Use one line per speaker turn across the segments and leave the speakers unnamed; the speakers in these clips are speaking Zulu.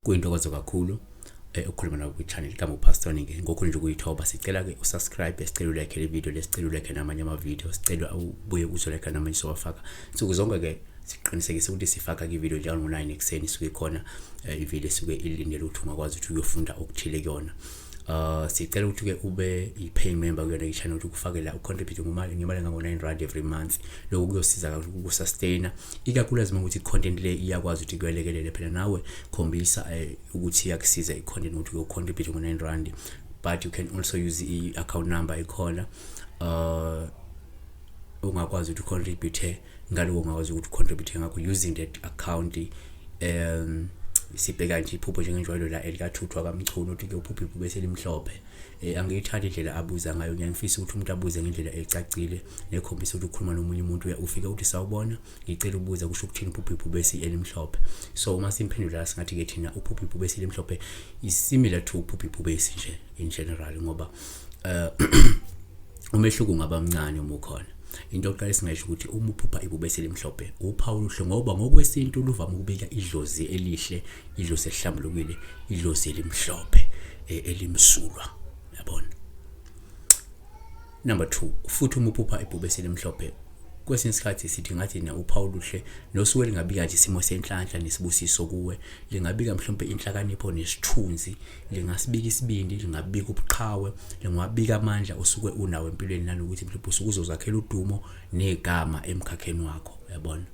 Kuyintokozo kakhulu ukukhuluma nawe kwi-channel kama uPastor Ningi. Ngokhulu nje ukuyithoba, sicela ke usubscribe, sicela ulike le video le, sicela ulike namanye ama-video, sicela ubuye uzolike namanye sowafaka. Nsuku zonke ke siqinisekise ukuthi sifaka ke-video njalo ngo-9 ekuseni suke khona i-video suke ilindele ukuthi ungakwazi ukuthi uyofunda okuthile kuyona. Sicela ukuthi ke ube i-paying member kuyona i-channel ukuthi ukufake la ucontribute ngemali engango-R9 every month. Lokho kuyosiza kakhulu ukusustaina ikakhulukazi ukuthi i-content le iyakwazi ukuthi kuyelekelele phela nawe khombisa ukuthi iyakusiza i-content ukuthi ucontribute ngo-R9, but you can also use i-account number ekhona ungakwazi ukuthi ucontribute ngaloko ungakwazi ukuthi ucontribute ngakho using that account. Sibheka nje iphupho njengenjwayelo la elikathuthwa kamchunu ukuthi ke uphupho ibhubesi elimhlophe. Angiyithanda indlela abuza ngayo, ngiyangifisa ukuthi umuntu abuze ngendlela ecacile nekhombisa ukuthi ukhuluma nomunye umuntu ufika uthi sawubona ngicela ubuza kusho ukuthini uphupho ibhubesi elimhlophe. So uma simphendula singathi ke thina uphupho ibhubesi elimhlophe is similar to uphupho ibhubesi nje in general, ngoba umehluko ungaba mncane uma ukhona. Into yokuqala singasho ukuthi uma uphupha ibhubesi elimhlophe uphawu oluhle, ngoba ngokwesintu luvama ukubika idlozi elihle, idlozi elihlambulukile, idlozi elimhlophe elimsulwa, yabona. Number 2, futhi uma uphupha ibhubesi elimhlophe kwesinye isikhathi sithi ngathi na uphawu oluhle nosuke lingabika nje isimo senhlanhla nesibusiso kuwe, lingabika mhlawumbe inhlakanipho nesithunzi, lingasibika isibindi, lingabika ubuqhawe, lingabika amandla osuke unawo empilweni nanokuthi mhlawumbe usuke uzozakhela udumo negama emkhakheni wakho, yabona.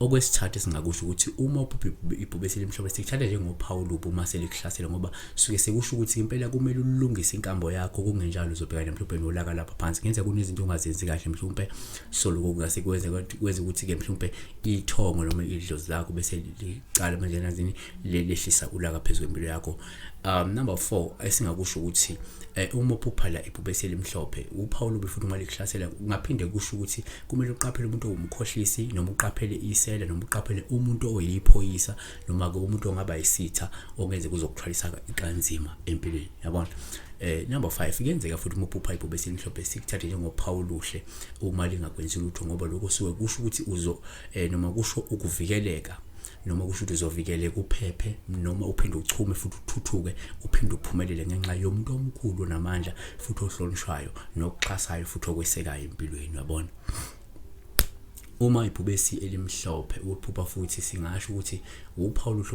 Okwesithathu singakusho ukuthi uma uphupha ibhubesi elimhlophe sikuthatha njengophawu lubi uma selikuhlasela, ngoba suke sekusho ukuthi impela kumele ulungise inkambo yakho, kungenjalo uzobhekana mhlawumbe nolaka lapha phansi. Ngenza kunezinto ongazenzi kahle mhlawumbe, so lokho kungase kwenze ukuthi ke mhlawumbe ithongo noma idlozi lakho bese liqala manje nazini lehlisa ulaka phezulu empilo yakho. Number 4 esingakusho ukuthi uma uphupha la ibhubesi elimhlophe uphawu lubi futhi uma likuhlasela ungaphinde kusho ukuthi kumele uqaphele umuntu owumkhohlisi, noma uqaphele isela, noma uqaphele umuntu oyiphoyisa, noma ke umuntu ongaba isitha ongenze kuzokuthwalisa kanzima empilweni, yabona. Number 5 kuyenzeka futhi uma uphupha ibhubesi elimhlophe sikuthathe njengophawu luhle uma lingakwenzi lutho, ngoba lokho suke kusho ukuthi noma kusho ukuvikeleka, noma kusho ukuthi uzovikeleka uphephe, noma uphinde uchume futhi uthuthuke, uphinde uphumelele ngenxa yomuntu omkhulu onamandla futhi ohlonishwayo nokuxhasayo futhi okwesekayo empilweni, yabona. Uma ibhubesi elimhlophe uphupha futhi singasho ukuthi uphawu luhle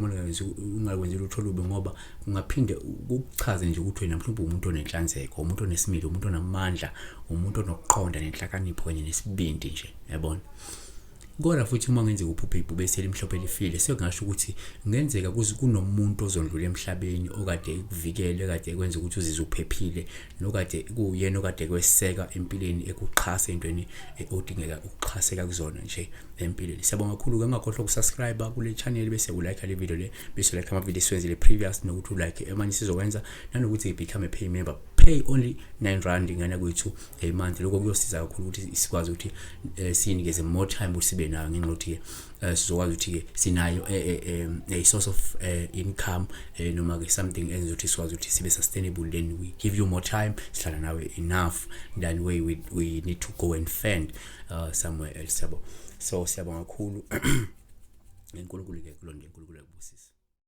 ungakwenzi lutho lubi, ngoba kungaphinde ukuchaze nje ukuthi wena mhlawumbe umuntu onenhlanzeko, umuntu onesimilo, umuntu onamandla, umuntu onokuqonda nenhlakanipho kanye nesibindi nje, yabona. Kodwa futhi uma ngenzeka uphupha ibhubesi elimhlophe lifile sekungasho ukuthi ngenzeka kunomuntu ozondlula emhlabeni okade ekuvikele, okade ekwenza ukuthi uzizwe uphephile, nokade kuyena okade kweseka empilweni, ekuxhasa entweni odingeka ukuxhaseka kuzona nje empilweni. Siyabonga kakhulu ke, ungakhohlwa ukusubscribe kule channel bese ulike le video le, bese ulike ama video siwenzile previous, nokuthi ulike emanye sizokwenza, nanokuthi become a pay member. Pay only R9 ngana kwethu a month. Lokho kuyosiza kakhulu ukuthi sikwazi ukuthi sinikeze more time ukuthi sibe nayo, ngenxa yokuthi sizokwazi ukuthi ke sinayo a source of income, noma ke something enza ukuthi sikwazi ukuthi sibe sustainable. Then we give you more time, sihlala nawe enough than we need to go and fend somewhere else. So siyabonga kakhulu. Ngenkulunkulu ke kulonke, uNkulunkulu akubusise.